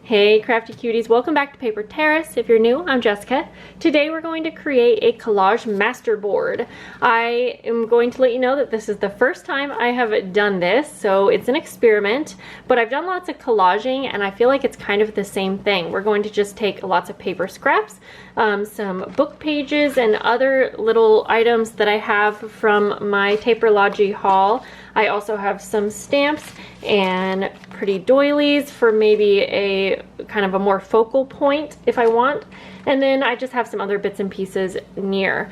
Hey crafty cuties, welcome back to Paper Terrace. If you're new, I'm Jessica. Today we're going to create a collage masterboard. I am going to let you know that this is the first time I have done this, so it's an experiment, but I've done lots of collaging and I feel like it's kind of the same thing. We're going to just take lots of paper scraps, some book pages and other little items that I have from my taperlogy haul. I also have some stamps and pretty doilies for maybe a kind of a more focal point if I want. And then I just have some other bits and pieces near.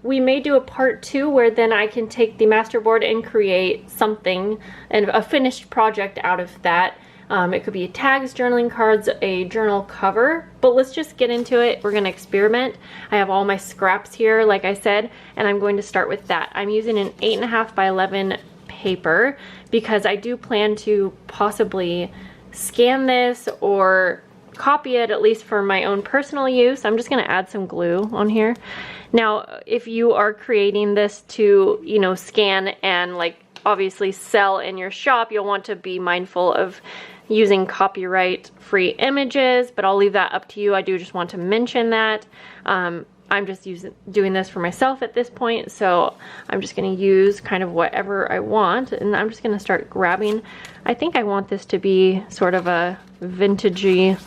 We may do a part 2 where then I can take the masterboard and create something, and a finished project out of that. It could be tags, journaling cards, a journal cover, but let's just get into it. We're gonna experiment. I have all my scraps here, like I said, and I'm going to start with that. I'm using an 8.5 by 11 paper because I do plan to possibly scan this or copy it, at least for my own personal use. I'm just gonna add some glue on here. Now, if you are creating this to, you know, scan and like obviously sell in your shop, you'll want to be mindful of using copyright-free images, but I'll leave that up to you. I do just want to mention that. I'm just doing this for myself at this point, so I'm just going to use kind of whatever I want, and I'm just going to start grabbing. I think I want this to be sort of a vintagey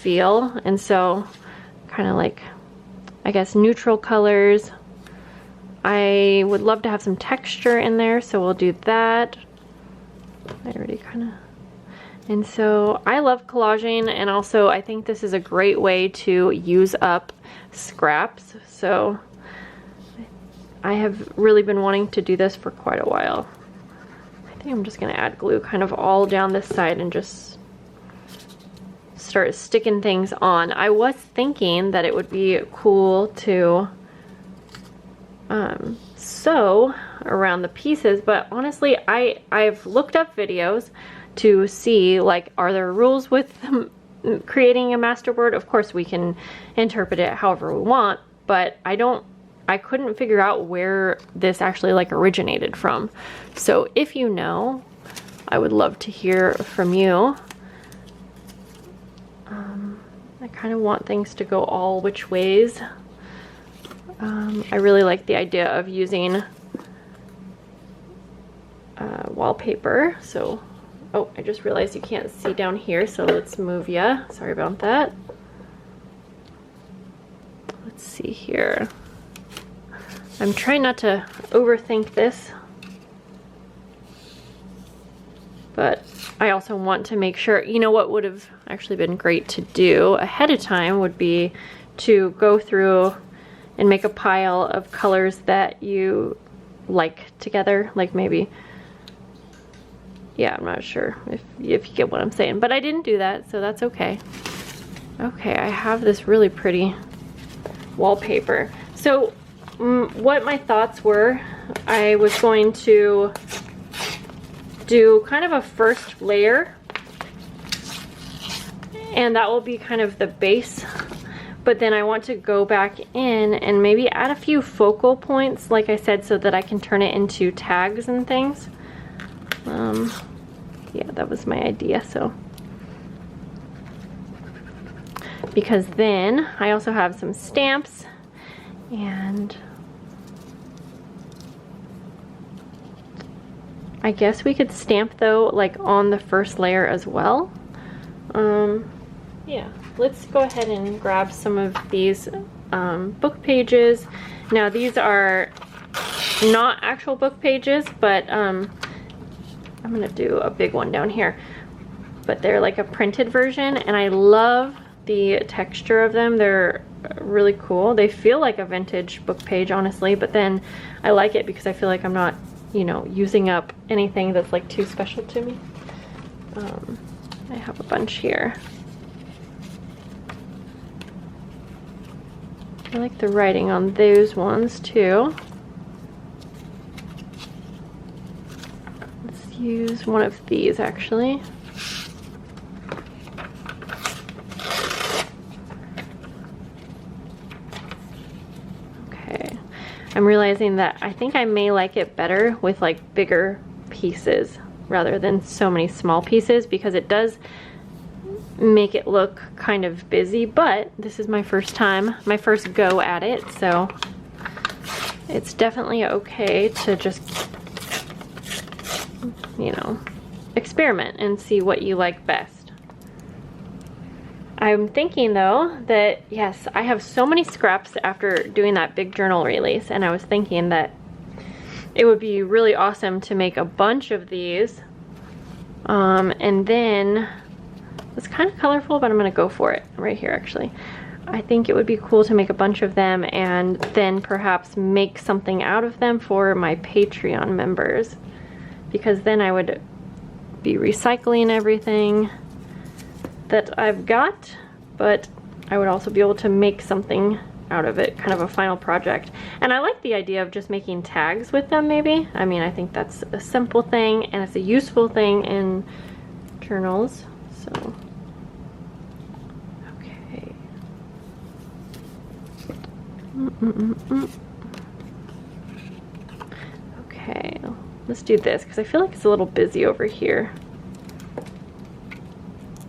feel, and so kind of like, I guess, neutral colors. I would love to have some texture in there, so we'll do that. I already kind of... And so I love collaging, and also I think this is a great way to use up scraps. So I have really been wanting to do this for quite a while. I think I'm just gonna add glue kind of all down this side and just start sticking things on. I was thinking that it would be cool to sew around the pieces, but honestly I've looked up videos to see, like, are there rules with creating a masterboard? Of course we can interpret it however we want, but I couldn't figure out where this actually like originated from. So if you know, I would love to hear from you. I kind of want things to go all which ways. I really like the idea of using wallpaper. So, oh, I just realized you can't see down here, so let's move ya. Sorry about that. Let's see here. I'm trying not to overthink this, but I also want to make sure, you know, what would have actually been great to do ahead of time would be to go through and make a pile of colors that you like together, like maybe, yeah, I'm not sure if you get what I'm saying, but I didn't do that, so that's okay. Okay, I have this really pretty wallpaper. So what my thoughts were, I was going to do kind of a first layer, and that will be kind of the base, but then I want to go back in and maybe add a few focal points, like I said, so that I can turn it into tags and things. Yeah, that was my idea. So because then I also have some stamps, and I guess we could stamp though like on the first layer as well. Yeah, let's go ahead and grab some of these book pages. Now these are not actual book pages, but I'm gonna do a big one down here, but they're like a printed version, and I love the texture of them. They're really cool. They feel like a vintage book page, honestly, but then I like it because I feel like I'm not, you know, using up anything that's like too special to me. I have a bunch here. I like the writing on those ones too. Let's use one of these actually. Okay, I'm realizing that I think I may like it better with like bigger pieces rather than so many small pieces, because it does make it look kind of busy, but this is my first time, my first go at it, so it's definitely okay to just, you know, experiment and see what you like best. I'm thinking though that, yes, I have so many scraps after doing that big journal release, and I was thinking that it would be really awesome to make a bunch of these, and then it's kind of colorful, but I'm gonna go for it right here actually. I think it would be cool to make a bunch of them and then perhaps make something out of them for my Patreon members, because then I would be recycling everything that I've got, but I would also be able to make something out of it, kind of a final project. And I like the idea of just making tags with them maybe. I mean, I think that's a simple thing and it's a useful thing in journals, so. Okay, let's do this because I feel like it's a little busy over here.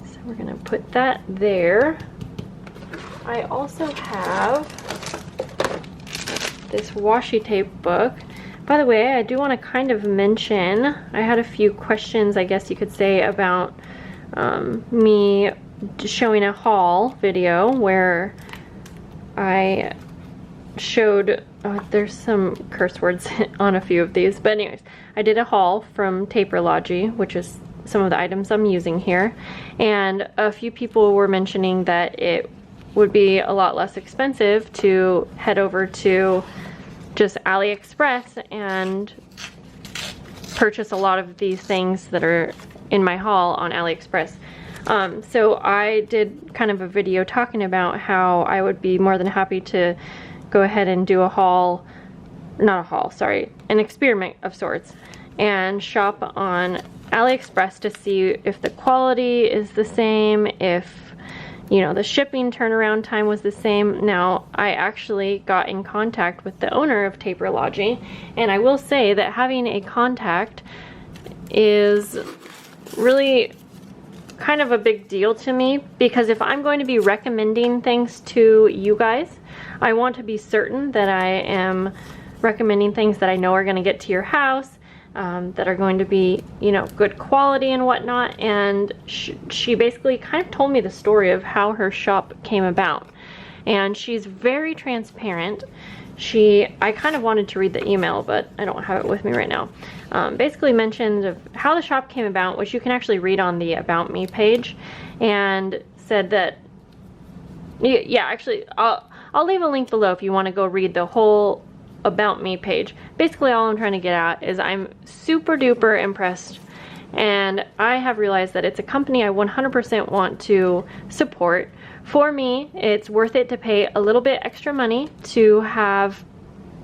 So we're gonna put that there. I also have this washi tape book. By the way, I do want to kind of mention, I had a few questions, I guess you could say, about me showing a haul video where I showed, there's some curse words on a few of these, but anyways, I did a haul from Taperlogy, which is some of the items I'm using here, and a few people were mentioning that it would be a lot less expensive to head over to just AliExpress and purchase a lot of these things that are in my haul on AliExpress. So I did kind of a video talking about how I would be more than happy to go ahead and do a haul, not a haul, sorry, an experiment of sorts, and shop on AliExpress to see if the quality is the same, if, you know, the shipping turnaround time was the same. Now, I actually got in contact with the owner of Taperlogy, and I will say that having a contact is really kind of a big deal to me, because if I'm going to be recommending things to you guys, I want to be certain that I am recommending things that I know are going to get to your house, that are going to be, you know, good quality and whatnot. And she basically kind of told me the story of how her shop came about, and she's very transparent. I kind of wanted to read the email, but I don't have it with me right now. Basically mentioned of how the shop came about, which you can actually read on the About Me page, and said that, yeah, actually, I'll leave a link below if you want to go read the whole About Me page. Basically, all I'm trying to get at is I'm super duper impressed, and I have realized that it's a company I 100% want to support. For me, it's worth it to pay a little bit extra money to have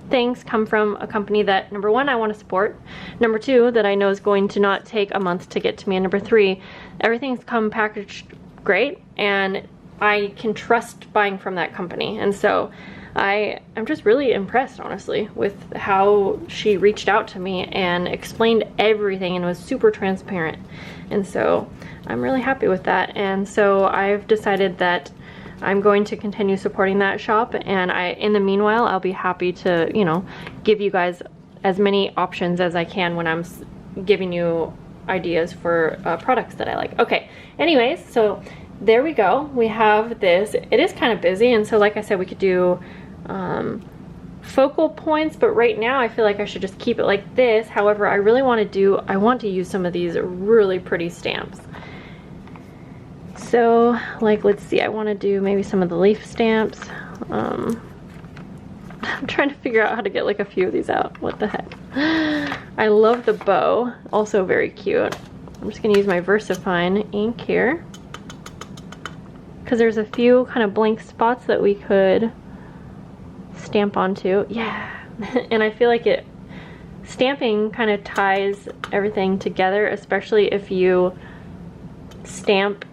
things come from a company that, number one, I want to support, number two, that I know is going to not take a month to get to me, and number three, everything's come packaged great, and I can trust buying from that company. And so I'm just really impressed, honestly, with how she reached out to me and explained everything and was super transparent. And so I'm really happy with that. And so I've decided that I'm going to continue supporting that shop, and in the meanwhile, I'll be happy to, you know, give you guys as many options as I can when I'm giving you ideas for products that I like. Okay, anyways, so there we go. We have this. It is kind of busy, and so like I said, we could do focal points, but right now I feel like I should just keep it like this. However, I really want to use some of these really pretty stamps. So, like, let's see, I want to do maybe some of the leaf stamps. I'm trying to figure out how to get like a few of these out. What the heck? I love the bow, also very cute. I'm just gonna use my VersaFine ink here, because there's a few kind of blank spots that we could stamp onto. Yeah. And I feel like stamping kind of ties everything together, especially if you stamp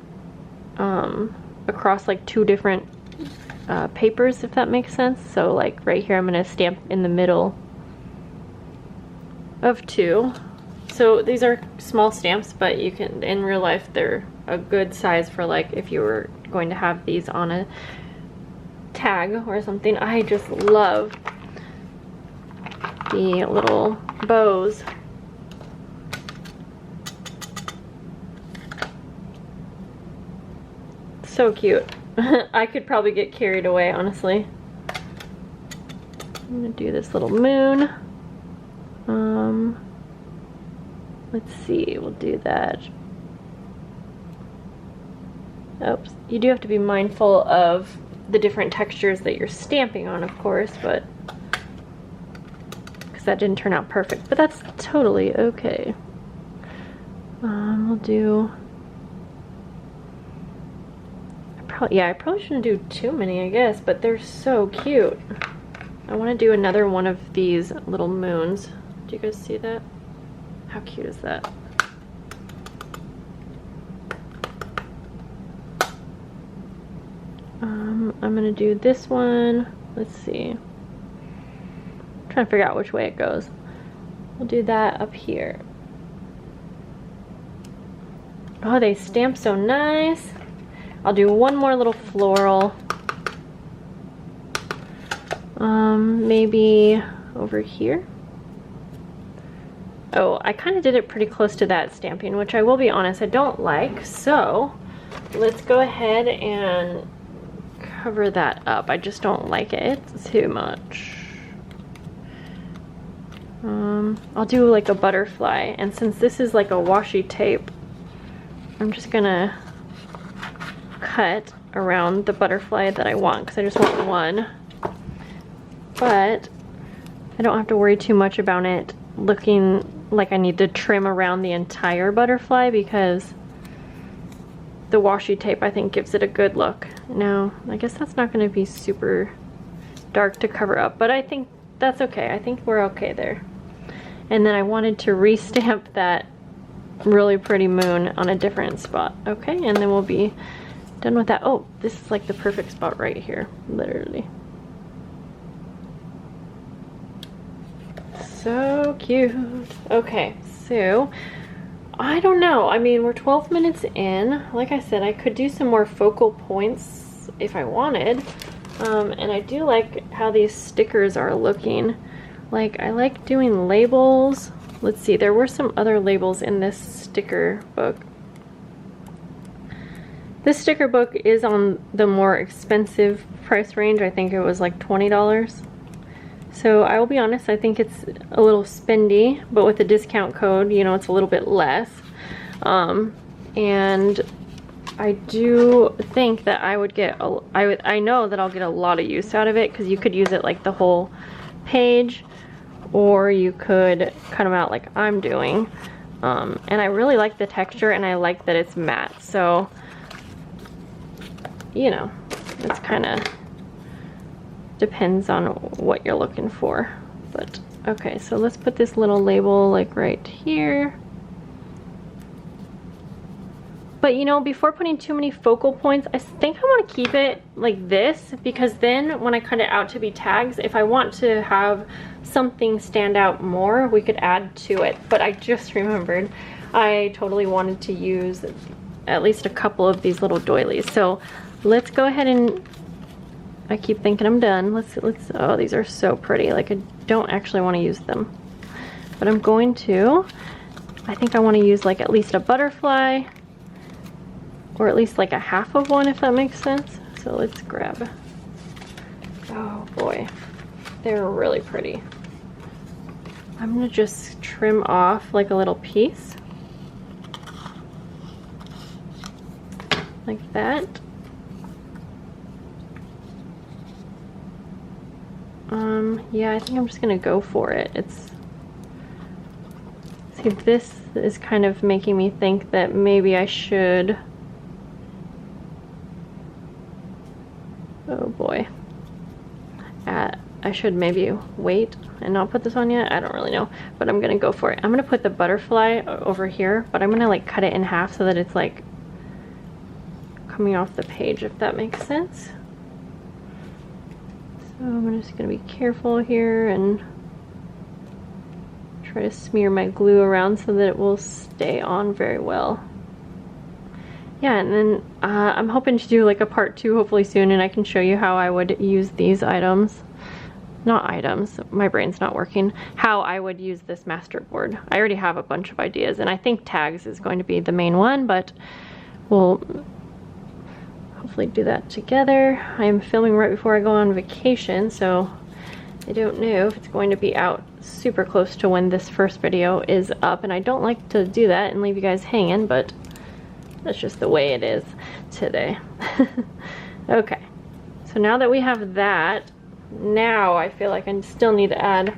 across like two different papers, if that makes sense. So like right here, I'm gonna stamp in the middle of two. So these are small stamps, but you can, in real life, they're a good size for like if you were going to have these on a tag or something. I just love the little bows. So cute. I could probably get carried away, honestly. I'm gonna do this little moon. Let's see, we'll do that. Oops, you do have to be mindful of the different textures that you're stamping on, of course, but because that didn't turn out perfect, but that's totally okay. We'll do, I probably shouldn't do too many, I guess, but they're so cute. I want to do another one of these little moons. Do you guys see that? How cute is that? I'm gonna do this one. Let's see. I'm trying to figure out which way it goes. We'll do that up here. Oh, they stamp so nice. I'll do one more little floral. Maybe over here. Oh, I kind of did it pretty close to that stamping, which I will be honest, I don't like. So let's go ahead and cover that up. I just don't like it too much. I'll do like a butterfly, and since this is like a washi tape, I'm just gonna cut around the butterfly that I want, because I just want one. But I don't have to worry too much about it looking like I need to trim around the entire butterfly, because the washi tape I think gives it a good look. Now, I guess that's not going to be super dark to cover up, but I think that's okay. I think we're okay there. And then I wanted to re-stamp that really pretty moon on a different spot. Okay, and then we'll be done with that. Oh, this is like the perfect spot right here, literally. So cute. Okay, so I don't know. I mean, we're 12 minutes in. Like I said, I could do some more focal points if I wanted. And I do like how these stickers are looking. Like, I like doing labels. Let's see, there were some other labels in this sticker book. This sticker book is on the more expensive price range. I think it was like $20. So I will be honest, I think it's a little spendy, but with the discount code, you know, it's a little bit less. And I do think that I would get, I know that I'll get a lot of use out of it, because you could use it like the whole page, or you could cut them out like I'm doing. And I really like the texture, and I like that it's matte. So, you know, it's kind of depends on what you're looking for. But okay, so let's put this little label like right here. But you know, before putting too many focal points, I think I want to keep it like this, because then when I cut it out to be tags, if I want to have something stand out more, we could add to it. But I just remembered I totally wanted to use at least a couple of these little doilies. So let's go ahead and, I keep thinking I'm done. Let's, oh, these are so pretty. Like, I don't actually want to use them, but I'm going to. I think I want to use like at least a butterfly, or at least like a half of one, if that makes sense. So let's grab, oh boy, they're really pretty. I'm gonna just trim off like a little piece, like that. Yeah, I think I'm just gonna go for it. It's, see, this is kind of making me think that maybe I should, oh boy, I should maybe wait and not put this on yet. I don't really know, but I'm gonna go for it. I'm gonna put the butterfly over here, but I'm gonna like cut it in half so that it's like coming off the page, if that makes sense. So I'm just gonna be careful here and try to smear my glue around so that it will stay on very well. Yeah, and then I'm hoping to do like a part 2 hopefully soon, and I can show you how I would use these items. Not items, my brain's not working. How I would use this masterboard. I already have a bunch of ideas, and I think tags is going to be the main one, but we'll hopefully do that together. I'm filming right before I go on vacation, so I don't know if it's going to be out super close to when this first video is up, and I don't like to do that and leave you guys hanging, but that's just the way it is today. Okay, so now that we have that, now I feel like I still need to add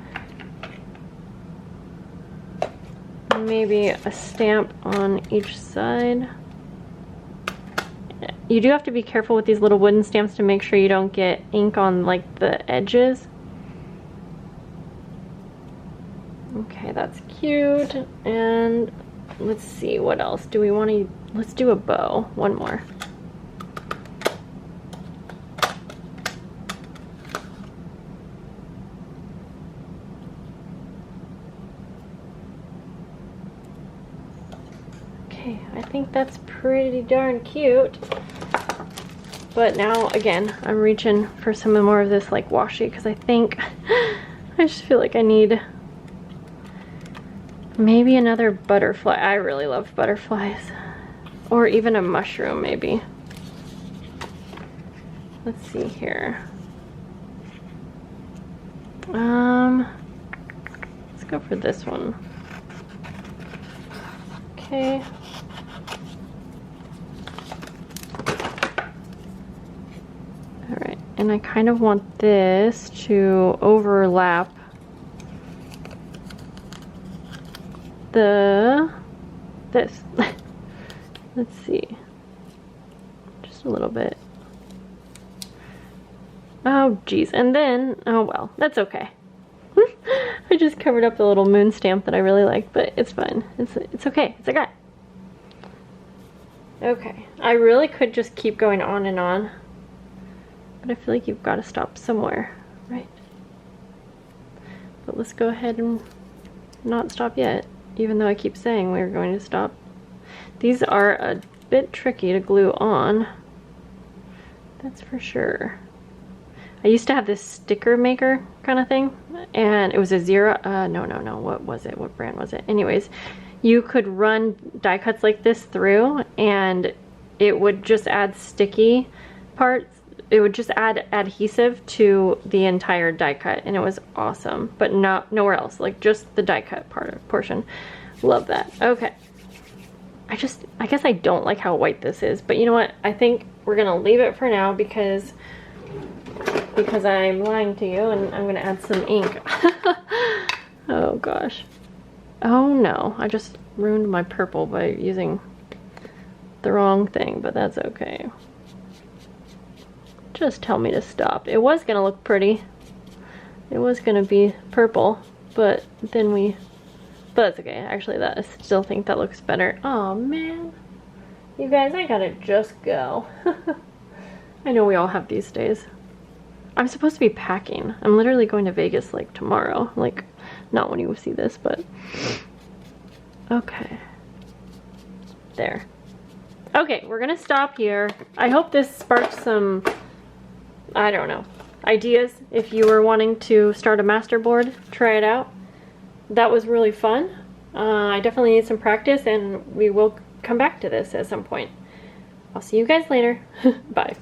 maybe a stamp on each side. You do have to be careful with these little wooden stamps to make sure you don't get ink on like the edges. Okay, that's cute. And let's see, what else do we want to, let's do a bow, one more. Okay, I think that's pretty darn cute. But now, again, I'm reaching for some more of this like washi because I think, I just feel like I need maybe another butterfly. I really love butterflies. Or even a mushroom, maybe. Let's see here. Let's go for this one. Okay. Alright, and I kind of want this to overlap this. Let's see. Just a little bit. Oh geez, and then, oh well, that's okay. I just covered up the little moon stamp that I really like, but it's fine. It's okay. It's okay. Okay, I really could just keep going on and on, but I feel like you've got to stop somewhere, right? But let's go ahead and not stop yet, even though I keep saying we're going to stop. These are a bit tricky to glue on, that's for sure. I used to have this sticker maker kind of thing, and it was a no, what was it? What brand was it? Anyways, you could run die cuts like this through, and it would just add sticky parts. It would just add adhesive to the entire die cut, and it was awesome, but nowhere else, like just the die cut portion. Love that. Okay. I guess I don't like how white this is, but you know what? I think we're gonna leave it for now because I'm lying to you, and I'm gonna add some ink. Oh gosh. Oh no, I just ruined my purple by using the wrong thing, but that's okay. Just tell me to stop. It was gonna look pretty. It was gonna be purple, but then but that's okay. Actually, I still think that looks better. Oh man. You guys, I gotta just go. I know we all have these days. I'm supposed to be packing. I'm literally going to Vegas like tomorrow. Like, not when you see this, but okay. There. Okay, we're gonna stop here. I hope this sparked some, I don't know, ideas. If you were wanting to start a masterboard, try it out. That was really fun. I definitely need some practice, and we will come back to this at some point. I'll see you guys later. Bye.